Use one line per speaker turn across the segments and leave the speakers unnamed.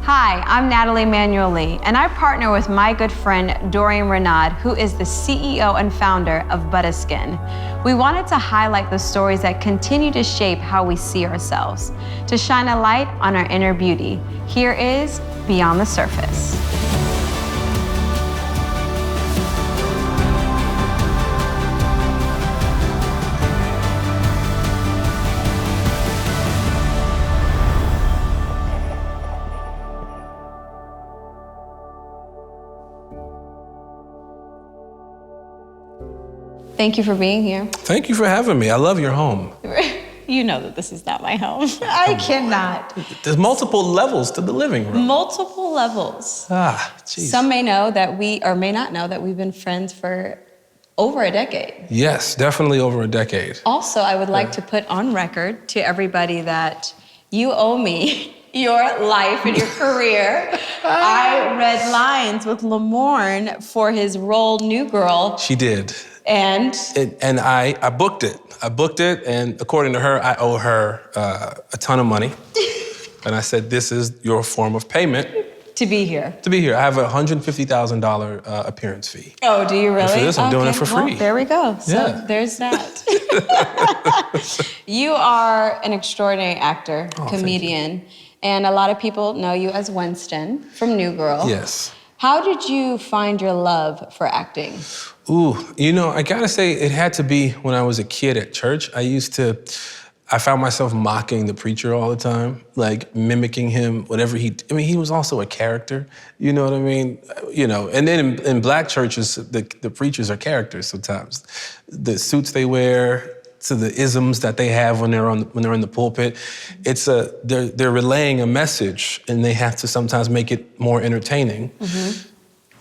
Hi, I'm Natalie Manueli, and I partner with my good friend Dorion Renaud, who is the CEO and founder of Buttah Skin. We wanted to highlight the stories that continue to shape how we see ourselves, to shine a light on our inner beauty. Here is Beyond the Surface. Thank you for being here.
Thank you for having me. I love your home.
You know that this is not my home. I cannot.
There's multiple levels to the living room.
Multiple levels.
Geez.
Some may know that or may not know that we've been friends for over a decade.
Yes, definitely over a decade.
Also, I would like to put on record to everybody that you owe me your life and your career. I read lines with Lamorne for his role New Girl.
She did.
And
I booked it. I booked it, and according to her, I owe her a ton of money. And I said, this is your form of payment.
To be here.
To be here. I have a $150,000 appearance fee.
Oh, do you really?
And for this, I'm doing it for free.
Well, there we go. So there's that. You are an extraordinary actor, comedian, and a lot of people know you as Winston from New Girl.
Yes.
How did you find your love for acting?
Ooh, you know, I gotta say, it had to be when I was a kid at church. I found myself mocking the preacher all the time, like mimicking him, whatever he was also a character, you know what I mean? You know, and then in black churches, the preachers are characters sometimes. The suits they wear, to the isms that they have when they're in the pulpit, they're relaying a message, and they have to sometimes make it more entertaining. Mm-hmm.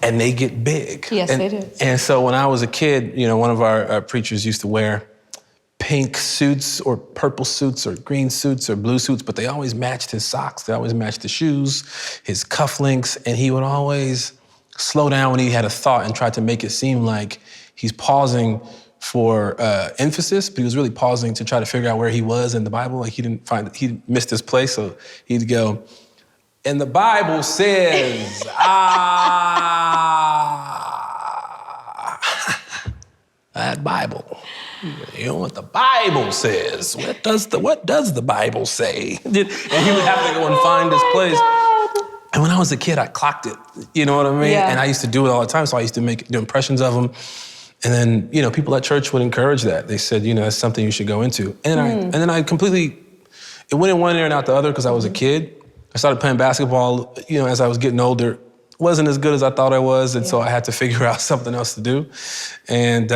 And they get big.
Yes, they do.
And so when I was a kid, you know, one of our preachers used to wear pink suits or purple suits or green suits or blue suits, but they always matched his socks. They always matched the shoes, his cufflinks, and he would always slow down when he had a thought and try to make it seem like he's pausing for emphasis, but he was really pausing to try to figure out where he was in the Bible. Like he missed his place, so he'd go, and the Bible says, that Bible. You know what the Bible says. What does the Bible say? And he would have to go and find his place.
God.
And when I was a kid, I clocked it. You know what I mean?
Yeah.
And I used to do it all the time, so I used to do impressions of him. And then, you know, people at church would encourage that. They said, you know, that's something you should go into. And then I completely, it went in one ear and out the other because I was a kid. I started playing basketball, you know, as I was getting older. Wasn't as good as I thought I was, and so I had to figure out something else to do. And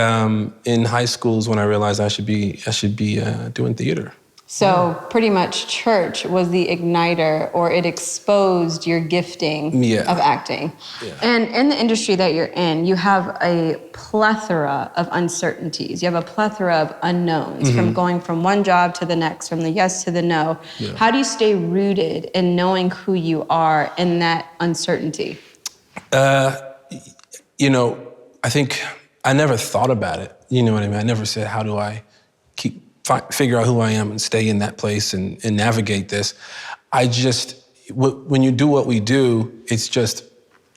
in high school is when I realized I should be doing theater.
So pretty much church was the igniter, or it exposed your gifting of acting. Yeah. And in the industry that you're in, you have a plethora of uncertainties. You have a plethora of unknowns, from going from one job to the next, from the yes to the no. Yeah. How do you stay rooted in knowing who you are in that uncertainty?
You know, I think I never thought about it. You know what I mean? I never said, how do I figure out who I am and stay in that place and navigate this. When you do what we do, it's just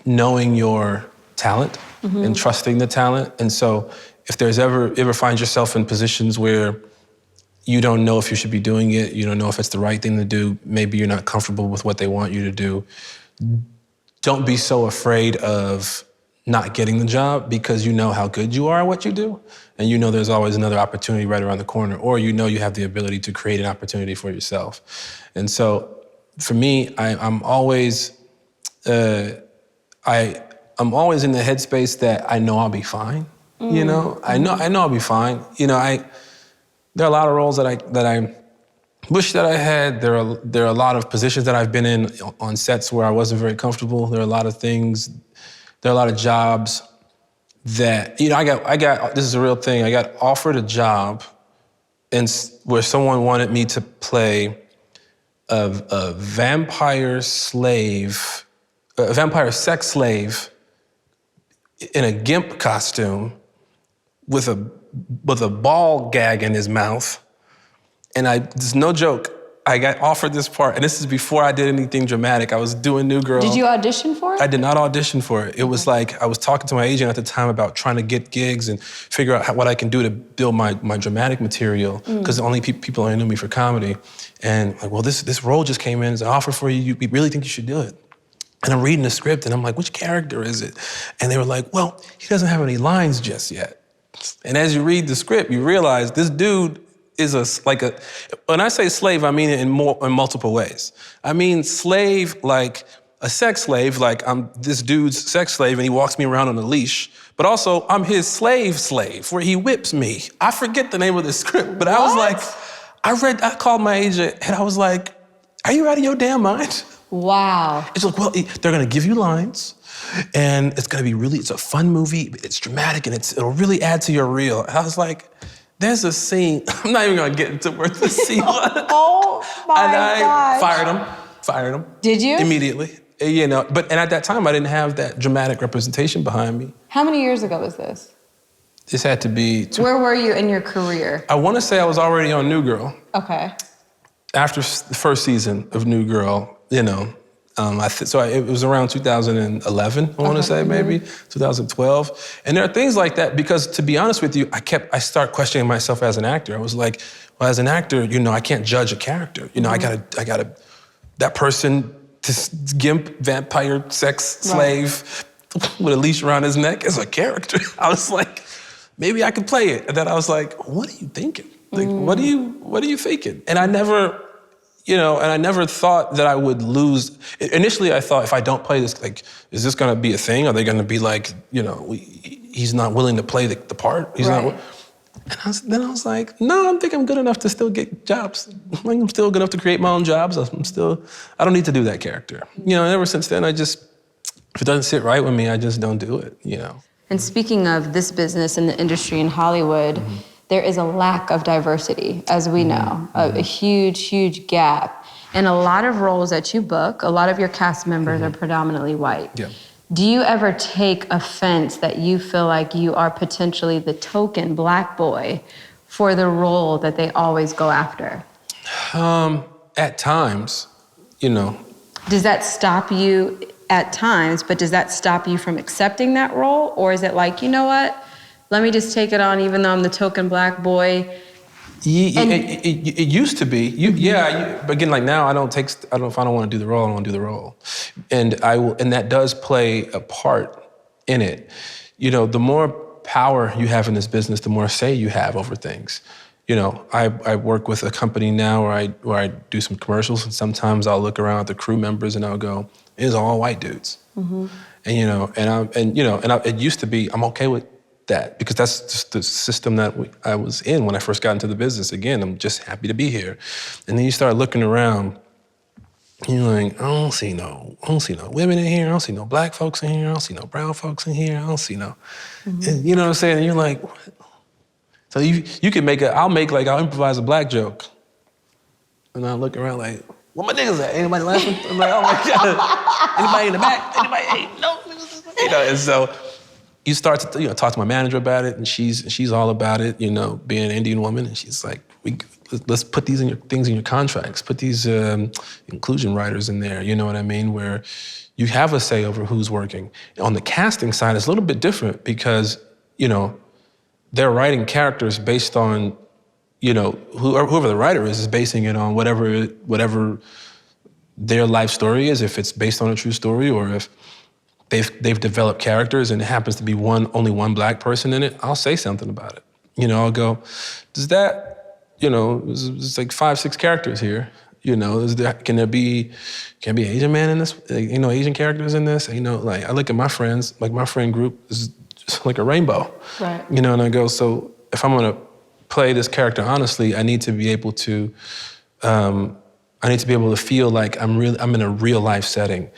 knowing your talent and trusting the talent. And so if there's ever find yourself in positions where you don't know if you should be doing it, you don't know if it's the right thing to do, maybe you're not comfortable with what they want you to do, don't be so afraid of not getting the job, because you know how good you are at what you do, and you know there's always another opportunity right around the corner, or you know you have the ability to create an opportunity for yourself. And so for me, I'm always in the headspace that I know I'll be fine. You know, I know I'll be fine. You know, there are a lot of roles that I wish that I had. There are a lot of positions that I've been in on sets where I wasn't very comfortable. There are a lot of things. There are a lot of jobs that, you know, I got, this is a real thing, I got offered a job where someone wanted me to play a vampire sex slave in a gimp costume with a ball gag in his mouth. And there's no joke, I got offered this part, and this is before I did anything dramatic. I was doing New Girl.
Did you audition for it?
I did not audition for it. It was like I was talking to my agent at the time about trying to get gigs and figure out what I can do to build my dramatic material, because only people only knew me for comedy. And like, well, this role just came in as an offer for you. We really think you should do it. And I'm reading the script, and I'm like, which character is it? And they were like, well, he doesn't have any lines just yet. And as you read the script, you realize this dude is when I say slave, I mean it in multiple ways. I mean slave like a sex slave, like I'm this dude's sex slave and he walks me around on a leash, but also I'm his slave where he whips me. I forget the name of the script, but I was like, I called my agent and I was like, are you out of your damn mind?
Wow.
It's like, well, they're gonna give you lines, and it's gonna be it's a fun movie, it's dramatic, and it'll really add to your reel. And I was like, there's a scene, I'm not even gonna get into where the scene was.
Oh my
And I
gosh.
fired him.
Did you?
Immediately, and at that time, I didn't have that dramatic representation behind me.
How many years ago was this?
This had to be...
Where were you in your career?
I wanna say I was already on New Girl.
Okay.
After the first season of New Girl, it was around 2011, I want to say, maybe 2012. And there are things like that because, to be honest with you, I start questioning myself as an actor. I was like, well, as an actor, I can't judge a character. I gotta, that person, this gimp, vampire, sex slave with a leash around his neck is a character. I was like, maybe I could play it. And then I was like, what are you thinking? Like, what are you thinking? And I never, I never thought that I would lose. Initially, I thought if I don't play this, like, is this gonna be a thing? Are they gonna be like, he's not willing to play the part? He's not. And then I was like, no, I think I'm good enough to still get jobs. I'm still good enough to create my own jobs. I don't need to do that character. And ever since then, if it doesn't sit right with me, I just don't do it,
And speaking of this business and the industry in Hollywood, there is a lack of diversity, as we know, a huge, huge gap. And a lot of roles that you book, a lot of your cast members are predominantly white.
Yeah.
Do you ever take offense that you feel like you are potentially the token black boy for the role that they always go after?
At times,
Does that stop you at times, but does that stop you from accepting that role? Or is it like, you know what? Let me just take it on even though I'm the token black boy.
It used to be. But again, like now, if I don't want to do the role, I don't want to do the role. And that does play a part in it. The more power you have in this business, the more say you have over things. I work with a company now where I do some commercials, and sometimes I'll look around at the crew members and I'll go, it's all white dudes. And it used to be, I'm okay with that because that's just the system that I was in when I first got into the business. Again, I'm just happy to be here. And then you start looking around, and you're like, I don't see no women in here. I don't see no black folks in here. I don't see no brown folks in here. I don't see no, and you know what I'm saying? And you're like, what? So you can I'll improvise a black joke. And I'll look around like, where my niggas at? Anybody laughing? I'm like, oh my God. Anybody in the back? Anybody? Hey, no. And so you start to talk to my manager about it, and she's all about it, being an Indian woman, and she's like, let's put these things in your contracts, put these inclusion writers in there, you know what I mean, where you have a say over who's working. On the casting side, it's a little bit different because, they're writing characters based on, whoever the writer is basing it on whatever their life story is, if it's based on a true story or if they've developed characters and it happens to be only one black person in it, I'll say something about it. I'll go, does that, there's like 5-6 characters here. Can there be Asian man in this? Asian characters in this? I look at my friends, like my friend group is just like a rainbow.
Right.
And I go, so if I'm gonna play this character honestly, I need to be able to feel like I'm in a real life setting,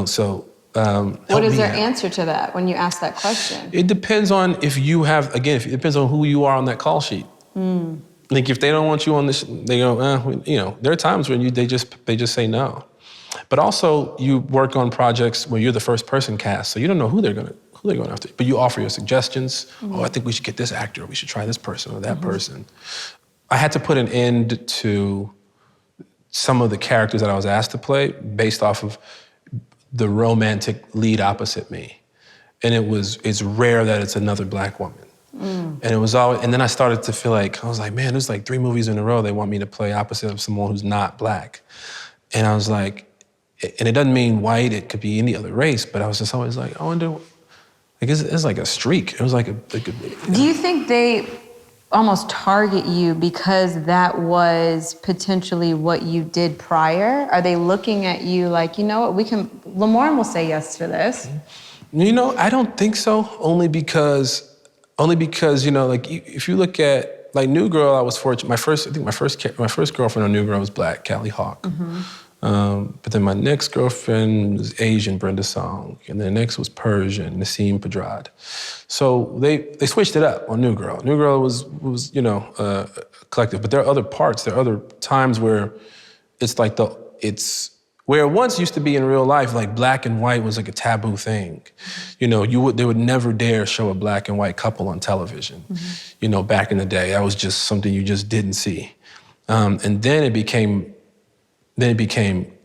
so.
What is their answer to that when you ask that question?
It depends on it depends on who you are on that call sheet. Like if they don't want you on this, they go, there are times when they just say no. But also you work on projects where you're the first person cast, so you don't know who they're going after. But you offer your suggestions. I think we should get this actor, we should try this person or that person. I had to put an end to some of the characters that I was asked to play based off of the romantic lead opposite me. And it's rare that it's another Black woman. And it was always, and then I started to feel like, I was like, man, there's like 3 movies in a row they want me to play opposite of someone who's not Black. And I was like, and it doesn't mean white, it could be any other race, but I was just always like, I wonder, like it's like a streak. It was like a
Do you think they almost target you because that was potentially what you did prior? Are they looking at you like, you know what, Lamorne will say yes to this?
You know, I don't think so, only because, you know, like if you look at, like New Girl, I was fortunate. My first girlfriend on New Girl was Black, Callie Hawk. But then my next girlfriend was Asian, Brenda Song. And then the next was Persian, Nassim Pedrad. So they switched it up on New Girl. New Girl was you know, collective. But there are other parts, there are other times where it's like where it once used to be in real life, like Black and white was like a taboo thing. You know, they would never dare show a Black and white couple on television. You know, back in the day, that was just something you just didn't see. And then it became,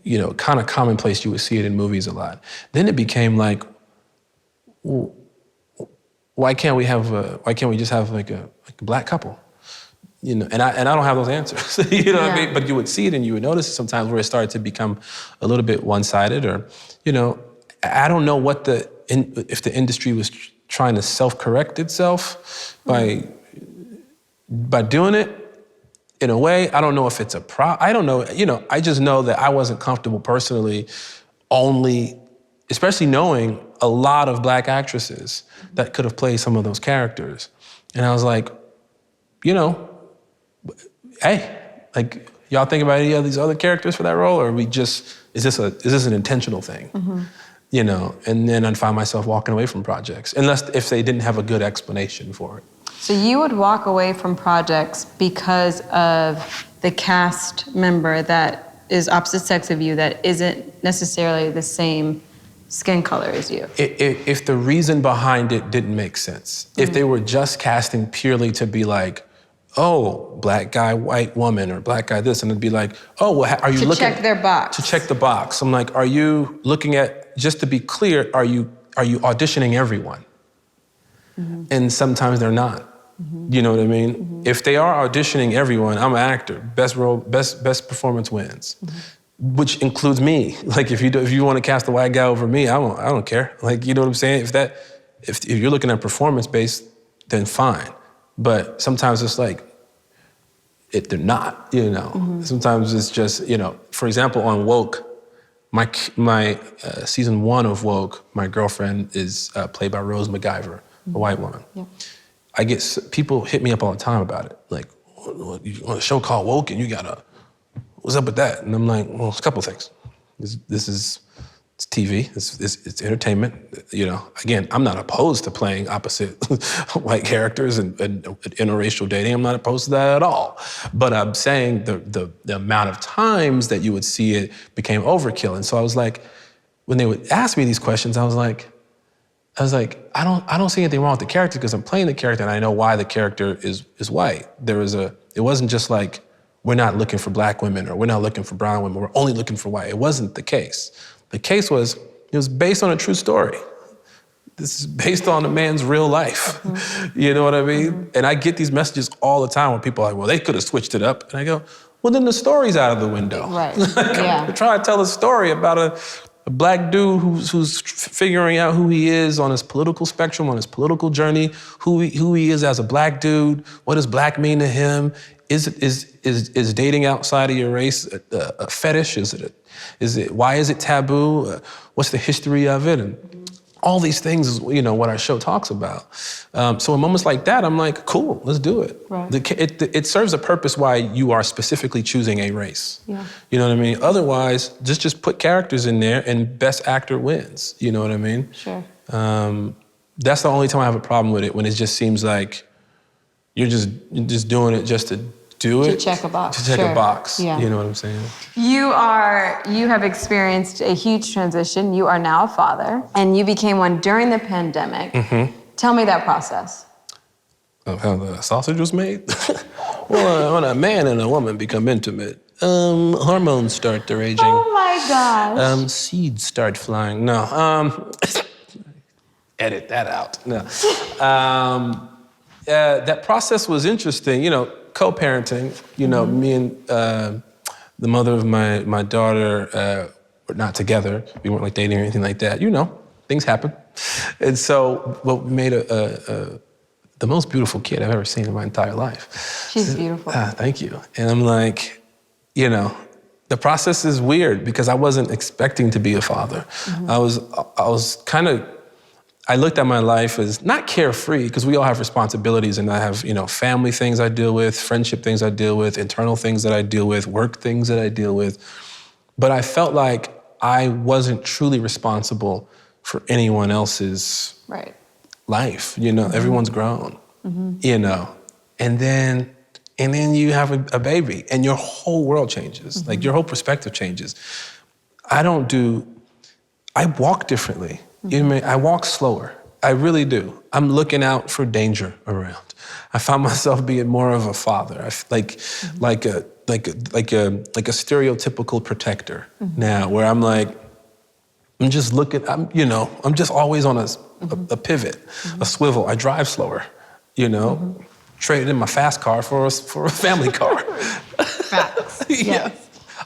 you know, kind of commonplace. You would see it in movies a lot. Then it became like, well, why can't we just have like a Black couple? You know, and I don't have those answers. You know what I mean? But you would see it and you would notice it sometimes where it started to become a little bit one-sided, or, you know, I don't know if the industry was trying to self-correct itself by doing it. In a way, I don't know if it's I don't know, you know, I just know that I wasn't comfortable personally especially knowing a lot of Black actresses that could have played some of those characters. And I was like, you know, hey, like, y'all think about any of these other characters for that role, or is this an intentional thing? You know, and then I'd find myself walking away from projects, if they didn't have a good explanation for it.
So you would walk away from projects because of the cast member that is opposite sex of you that isn't necessarily the same skin color as you?
If the reason behind it didn't make sense. If they were just casting purely to be like, oh, Black guy, white woman, or Black guy this, and it'd be like, oh, well, are you looking...
To check their box.
To check the box. I'm like, are you looking at, just to be clear, are you auditioning everyone? And sometimes they're not. You know what I mean? If they are auditioning everyone, I'm an actor. Best role, best performance wins, which includes me. Like if you want to cast a white guy over me, I don't care. Like, you know what I'm saying? If you're looking at performance based, then fine. But sometimes it's like they're not. You know, sometimes it's just, you know. For example, on Woke, my season 1 of Woke, my girlfriend is played by Rose McIver, a white woman. I get people hit me up all the time about it. Like, you on a show called Woke and what's up with that? And I'm like, well, it's a couple of things. It's TV, it's entertainment. You know, again, I'm not opposed to playing opposite white characters and interracial dating. I'm not opposed to that at all. But I'm saying the amount of times that you would see it became overkill. And so I was like, when they would ask me these questions, I was like, I don't see anything wrong with the character because I'm playing the character and I know why the character is white. It wasn't just like, we're not looking for Black women or we're not looking for brown women, we're only looking for white. It wasn't the case. The case was, it was based on a true story. This is based on a man's real life. You know what I mean? And I get these messages all the time when people are like, well, they could have switched it up. And I go, well, then the story's out of the window.
Right,
I'm trying to tell a story about a Black dude who's figuring out who he is on his political spectrum, on his political journey, who he is as a Black dude, what does Black mean to him? Is dating outside of your race a fetish? Why is it taboo? What's the history of it? And all these things is, you know, what our show talks about. So in moments like that, I'm like, cool, let's do it. Right. It serves a purpose why you are specifically choosing a race. Yeah. You know what I mean? Otherwise, just put characters in there and best actor wins. You know what I mean? Sure. That's the only time I have a problem with it, when it just seems like you're just doing it just to do it.
To check a box.
To check a box. Yeah. You know what I'm saying?
You have experienced a huge transition. You are now a father, and you became one during the pandemic. Tell me that process.
Of how the sausage was made? Well, when a man and a woman become intimate, Hormones start deranging.
Oh my gosh.
Seeds start flying. No. Edit that out. No. That process was interesting. Co-parenting. Me and the mother of my daughter were not together. We weren't like dating or anything like that. Things happen. And so what made the most beautiful kid I've ever seen in my entire life.
She's beautiful.
Thank you. And I'm like, the process is weird because I wasn't expecting to be a father. I was kind of, I looked at my life as not carefree because we all have responsibilities, and I have, family things I deal with, friendship things I deal with, internal things that I deal with, work things that I deal with. But I felt like I wasn't truly responsible for anyone else's life. Everyone's grown, and then you have a baby and your whole world changes. Like your whole perspective changes. I walk differently. I walk slower. I really do. I'm looking out for danger around. I found myself being more of a father. like a stereotypical protector now, where I'm like, I'm just looking. I'm just always on a pivot, a swivel. I drive slower. Traded in my fast car for a family car.
Facts.
Yeah.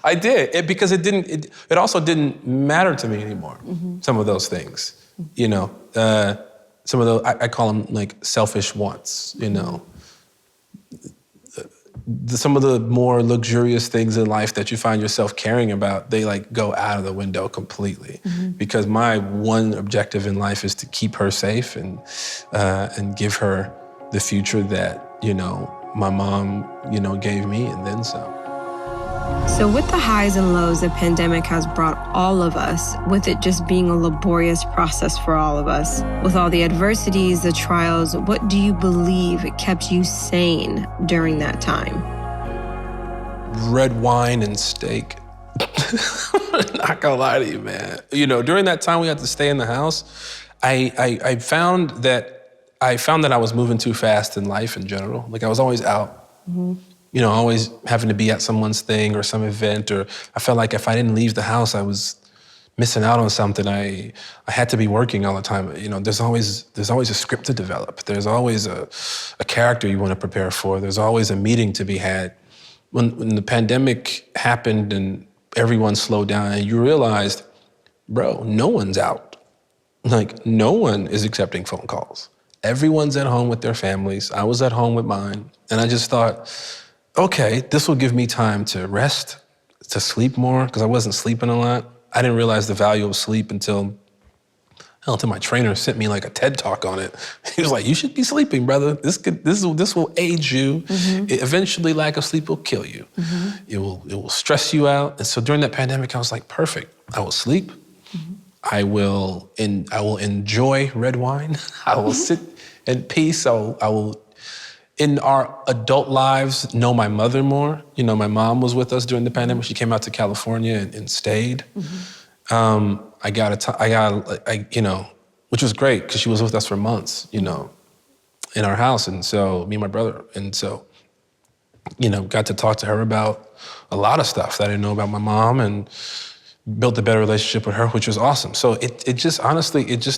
I did because it also didn't matter to me anymore. Some of those things, some of those I call them like selfish wants. Some of the more luxurious things in life that you find yourself caring about, they like go out of the window completely. Because my one objective in life is to keep her safe and give her the future that my mom gave me and then some.
So with the highs and lows the pandemic has brought all of us, with it just being a laborious process for all of us, with all the adversities, the trials, what do you believe kept you sane during that time?
Red wine and steak. Not gonna lie to you, man. During that time we had to stay in the house, I found that I was moving too fast in life in general. Like I was always out. Always having to be at someone's thing or some event, or I felt like if I didn't leave the house, I was missing out on something. I had to be working all the time. There's always a script to develop. There's always a character you want to prepare for. There's always a meeting to be had. When the pandemic happened and everyone slowed down and you realized, bro, no one's out. Like no one is accepting phone calls. Everyone's at home with their families. I was at home with mine. And I just thought, okay, this will give me time to rest, to sleep more, because I wasn't sleeping a lot. I didn't realize the value of sleep until my trainer sent me like a TED talk on it. He was like, you should be sleeping, brother. This will age you. Eventually, lack of sleep will kill you. It will stress you out. And so during that pandemic, I was like, perfect. I will sleep. I will enjoy red wine. I will sit in peace. I will, in our adult lives, know my mother more. My mom was with us during the pandemic. She came out to California and stayed. Which was great because she was with us for months, in our house. And so me and my brother, and so, got to talk to her about a lot of stuff that I didn't know about my mom, and built a better relationship with her, which was awesome. So it just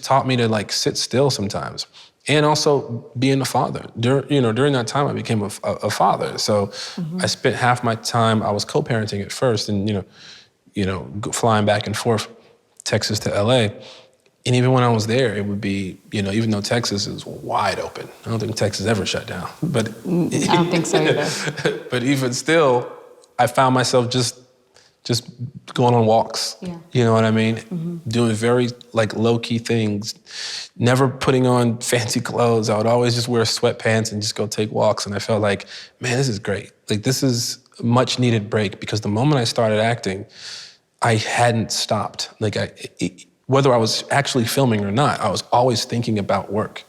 taught me to like sit still sometimes. And also being a father. During that time, I became a father. So I spent half my time, I was co-parenting at first and, flying back and forth, Texas to LA. And even when I was there, it would be, even though Texas is wide open. I don't think Texas ever shut down. But
I don't think so either.
But even still, I found myself just going on walks. Yeah. You know what I mean? Doing very like low-key things, never putting on fancy clothes. I would always just wear sweatpants and just go take walks. And I felt like, man, this is great. Like this is a much needed break, because the moment I started acting, I hadn't stopped. Like whether I was actually filming or not, I was always thinking about work,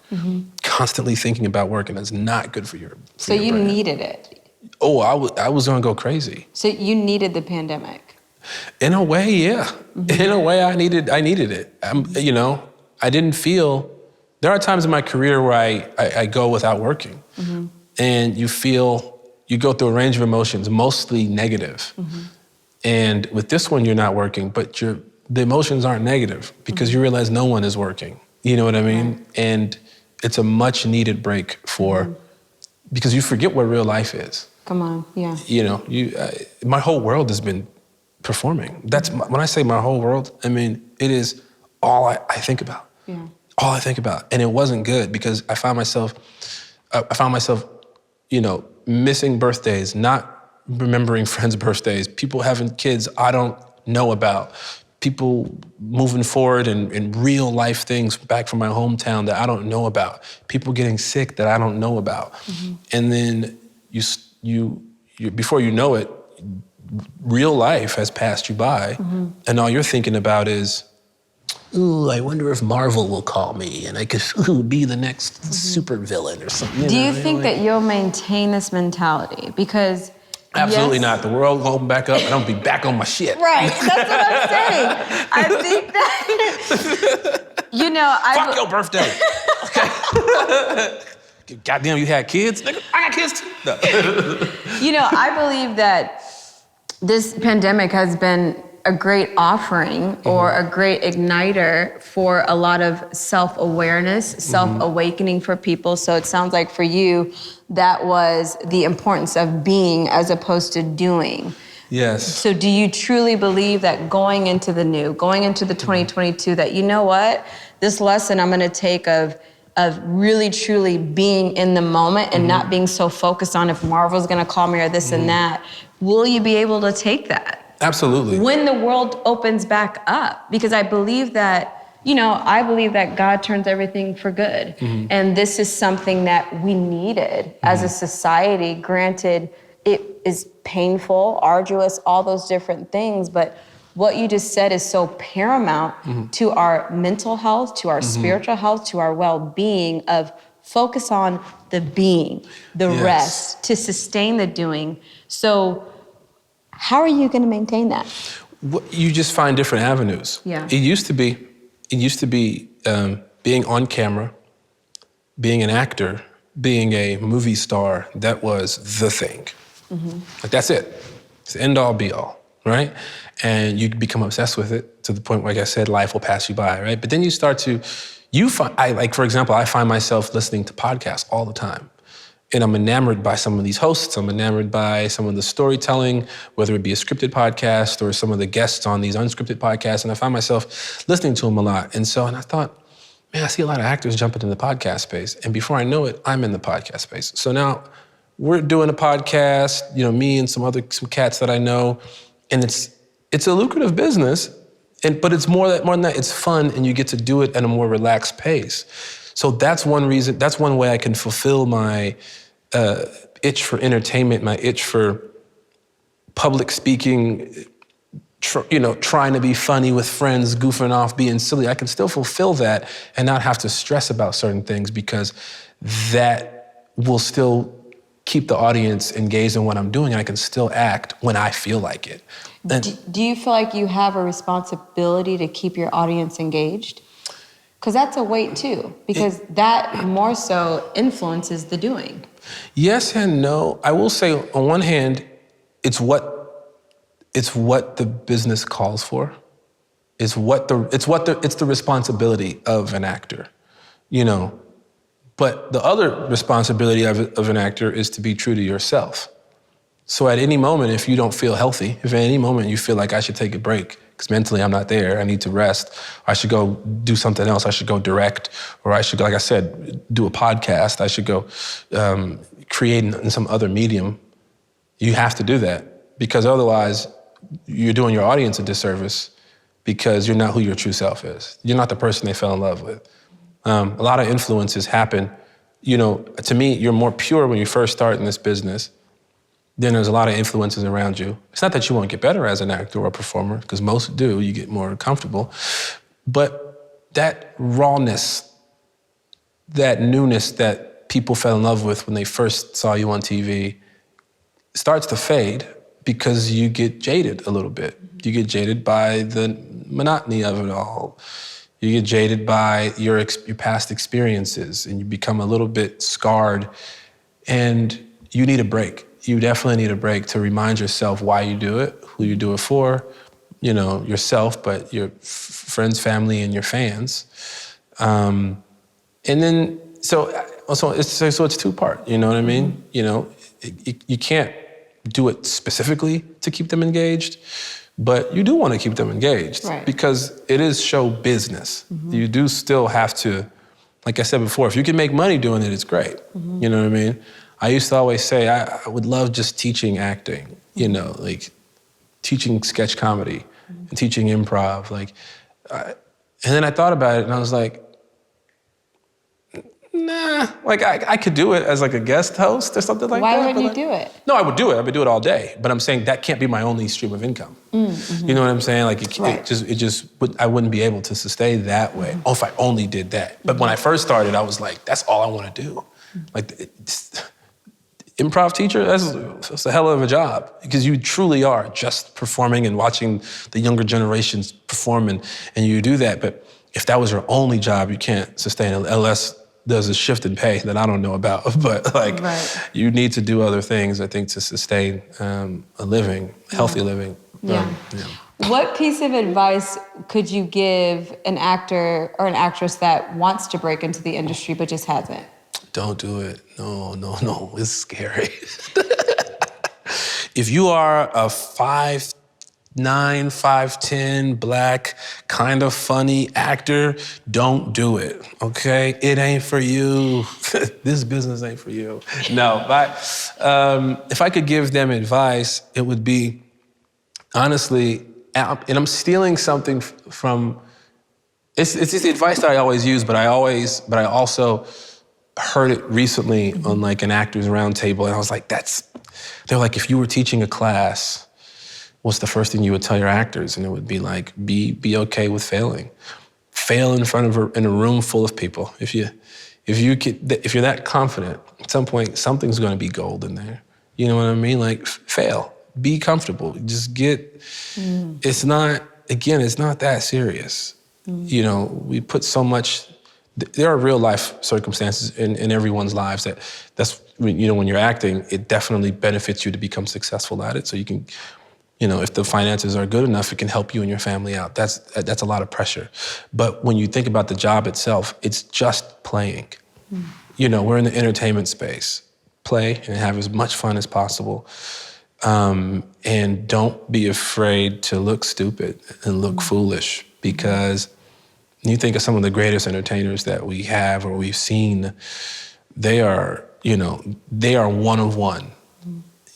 constantly thinking about work, and that's not good for your
So you brain. Needed it.
Oh, I was gonna go crazy.
So you needed the pandemic?
In a way, yeah. In a way, I needed it. I didn't feel. There are times in my career where I go without working, and you feel you go through a range of emotions, mostly negative. And with this one, you're not working, but the emotions aren't negative because you realize no one is working. You know what I mean?
Right.
And it's a much needed break because you forget what real life is.
Come on, yeah.
You know, my whole world has been performing. When I say my whole world, I mean, it is all I think about.
Yeah.
All I think about. And it wasn't good because I found myself, you know, missing birthdays, not remembering friends' birthdays, people having kids I don't know about, people moving forward and real life things back from my hometown that I don't know about, people getting sick that I don't know about. And then you before you know it, real life has passed you by, and all you're thinking about is, ooh, I wonder if Marvel will call me and I could be the next super villain or something.
Do you think that you'll maintain this mentality? Because
absolutely not. The world will open back up and I'll be back on my shit.
Right, that's what I'm saying. I think that, you know,
Fuck your birthday. Okay. Goddamn, you had kids? Nigga, I got kids too. No.
You know, I believe that this pandemic has been a great offering or a great igniter for a lot of self-awareness, self-awakening for people. So it sounds like for you, that was the importance of being as opposed to doing.
Yes.
So do you truly believe that going into the new, going into the 2022, that you know what, this lesson I'm gonna take of really truly being in the moment and not being so focused on if Marvel's gonna call me or this and that, will you be able to take that?
Absolutely.
When the world opens back up, because I believe that, you know, I believe that God turns everything for good. And this is something that we needed as a society. Granted, it is painful, arduous, all those different things, but what you just said is so paramount to our mental health, to our spiritual health, to our well-being of focus on the being, the rest, to sustain the doing. So how are you going to maintain that?
You just find different avenues.
Yeah.
It used to be being on camera, being an actor, being a movie star. That was the thing. Like that's it. It's the end all be all, right? And you become obsessed with it to the point where, like I said, life will pass you by, right? But then you start to, for example, I find myself listening to podcasts all the time. And I'm enamored by some of these hosts. I'm enamored by some of the storytelling, whether it be a scripted podcast or some of the guests on these unscripted podcasts. And I find myself listening to them a lot. And I thought, man, I see a lot of actors jumping into the podcast space. And before I know it, I'm in the podcast space. So now we're doing a podcast, you know, me and some cats that I know. And it's a lucrative business, but it's more than that. It's fun, and you get to do it at a more relaxed pace. So that's one reason. That's one way I can fulfill my itch for entertainment, my itch for public speaking, trying to be funny with friends, goofing off, being silly. I can still fulfill that and not have to stress about certain things because that will still keep the audience engaged in what I'm doing, and I can still act when I feel like it.
Do you feel like you have a responsibility to keep your audience engaged? Because that's a weight too, because that more so influences the doing.
Yes and no. I will say, on one hand, it's what the business calls for. It's the responsibility of an actor, you know. But the other responsibility of an actor is to be true to yourself. So at any moment, if you don't feel healthy, if at any moment you feel like I should take a break, because mentally I'm not there, I need to rest, I should go do something else, I should go direct, or I should, like I said, do a podcast, I should go create in some other medium, you have to do that. Because otherwise, you're doing your audience a disservice because you're not who your true self is. You're not the person they fell in love with. A lot of influences happen. You know, to me, you're more pure when you first start in this business. Then there's a lot of influences around you. It's not that you won't get better as an actor or a performer, because most do, you get more comfortable. But that rawness, that newness that people fell in love with when they first saw you on TV starts to fade because you get jaded a little bit. You get jaded by the monotony of it all. You get jaded by your past experiences, and you become a little bit scarred, and you need a break. you definitely need a break to remind yourself why you do it, who you do it for, you know, yourself, but your friends, family, and your fans. And then, so it's two-part, you know what I mean? Mm-hmm. You know, you can't do it specifically to keep them engaged, but you do want to keep them engaged, right? Because it is show business. Mm-hmm. You do still have to, like I said before, if you can make money doing it, it's great. Mm-hmm. You know what I mean? I used to always say, I would love just teaching acting, mm-hmm. you know, like teaching sketch comedy, mm-hmm. and teaching improv. Like, and then I thought about it and I was like, nah, like I could do it as like a guest host or something like that.
Why wouldn't you do it?
No, I would do it. I would do it all day. But I'm saying that can't be my only stream of income. Mm-hmm. You know what I'm saying? Like I wouldn't be able to sustain that way. Mm-hmm. Oh, if I only did that. But when I first started, I was like, that's all I want to do. Mm-hmm. Like improv teacher, that's a hell of a job because you truly are just performing and watching the younger generations perform and you do that. But if that was your only job, you can't sustain it unless there's a shift in pay that I don't know about, but like you need to do other things, I think, to sustain a living, healthy living.
Yeah. What piece of advice could you give an actor or an actress that wants to break into the industry but just hasn't?
Don't do it. No. It's scary. If you are a 5'9", 5'10", black, kind of funny actor, don't do it, okay? It ain't for you. This business ain't for you. No, but if I could give them advice, it would be, honestly, and I'm stealing something from, it's the advice that I always use, but I also heard it recently on like an actors roundtable, and I was like, they're like, if you were teaching a class, what's the first thing you would tell your actors? And it would be like, be okay with failing. Fail in front of in a room full of people. If you're that confident, at some point something's going to be gold in there. You know what I mean? Like fail, be comfortable. Just it's not that serious. You know, we put so much. There are real life circumstances in everyone's lives that's you know, when you're acting, it definitely benefits you to become successful at it. So you can. You know, if the finances are good enough, it can help you and your family out. That's a lot of pressure. But when you think about the job itself, it's just playing. Mm. You know, we're in the entertainment space. Play and have as much fun as possible. And don't be afraid to look stupid and look foolish, because you think of some of the greatest entertainers that we have or we've seen, they are one of one.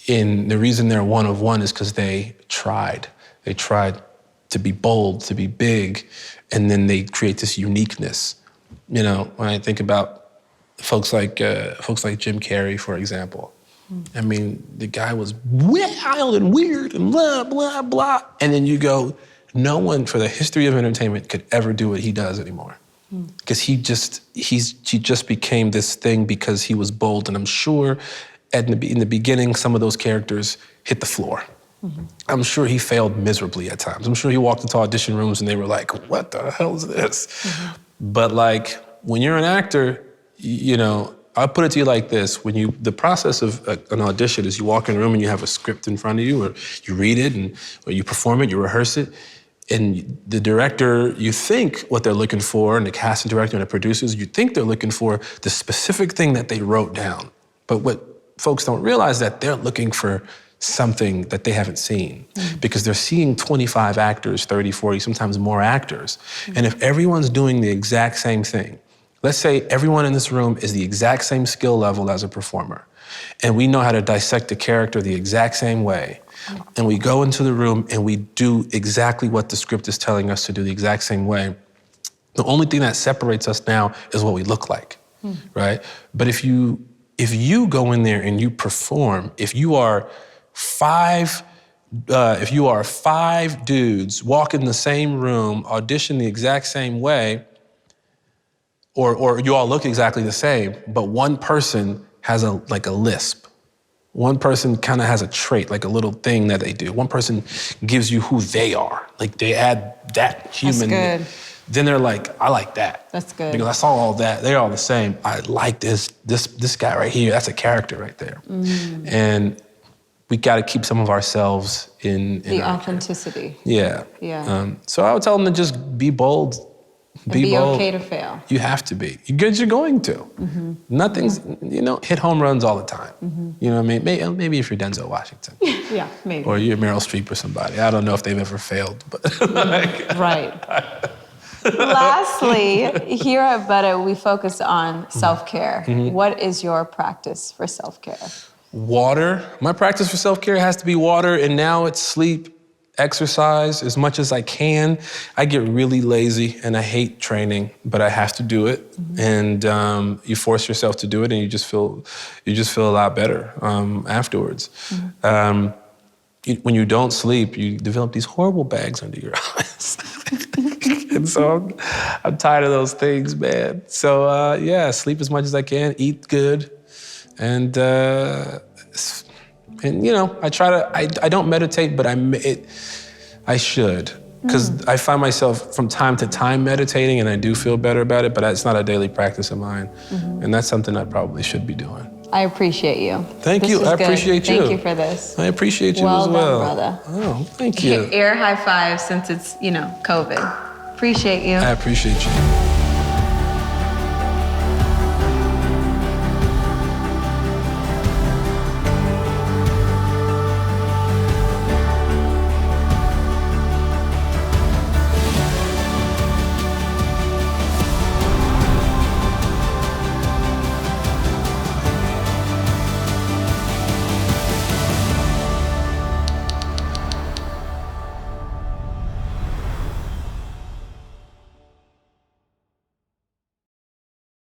And the reason they're one of one is because they tried. They tried to be bold, to be big, and then they create this uniqueness. You know, when I think about folks like Jim Carrey, for example. I mean, the guy was wild and weird and blah, blah, blah. And then you go, no one for the history of entertainment could ever do what he does anymore. Because he just became this thing because he was bold. And I'm sure in the beginning, some of those characters hit the floor. Mm-hmm. I'm sure he failed miserably at times. I'm sure he walked into audition rooms and they were like, what the hell is this? Mm-hmm. But like, when you're an actor, you know, I'll put it to you like this. The process of an audition is you walk in a room and you have a script in front of you, or you read it, or you perform it, you rehearse it, and the director, you think what they're looking for, and the casting director and the producers, you think they're looking for the specific thing that they wrote down. But what folks don't realize that they're looking for something that they haven't seen, because they're seeing 25 actors, 30, 40, sometimes more actors. And if everyone's doing the exact same thing, let's say everyone in this room is the exact same skill level as a performer, and we know how to dissect a character the exact same way, and we go into the room and we do exactly what the script is telling us to do the exact same way, the only thing that separates us now is what we look like, right? But if you go in there and you perform, if you are five dudes, walk in the same room, audition the exact same way, or you all look exactly the same, but one person has a lisp. One person kind of has a trait, like a little thing that they do. One person gives you who they are. Like they add that human. That's good. Then they're like, I like that.
That's good.
Because I saw all that. They're all the same. I like this guy right here. That's a character right there. And we got to keep some of ourselves in
the authenticity.
Yeah.
Yeah.
So I would tell them to just be bold.
Be
bold.
okay to fail.
You have to be. You're going to. Mm-hmm. Nothing's, hit home runs all the time. Mm-hmm. You know what I mean? Maybe if you're Denzel Washington.
Yeah, maybe.
Or you're Meryl Streep or somebody. I don't know if they've ever failed, but.
Right. Lastly, here at Buttah, we focus on self-care. Mm-hmm. What is your practice for self-care?
Water. My practice for self-care has to be water, and now it's sleep, exercise as much as I can. I get really lazy, and I hate training, but I have to do it. Mm-hmm. And you force yourself to do it, and you just feel a lot better afterwards. Mm-hmm. When you don't sleep, you develop these horrible bags under your eyes. And so I'm tired of those things, man. So sleep as much as I can, eat good, and I try to. I don't meditate, but I should, because I find myself from time to time meditating, and I do feel better about it. But it's not a daily practice of mine, and that's something I probably should be doing.
I appreciate you.
Thank you. I appreciate you.
Thank you for this.
I appreciate you as well.
Well done, brother.
Oh, thank you.
Air high five since it's COVID. Appreciate you.
I appreciate you.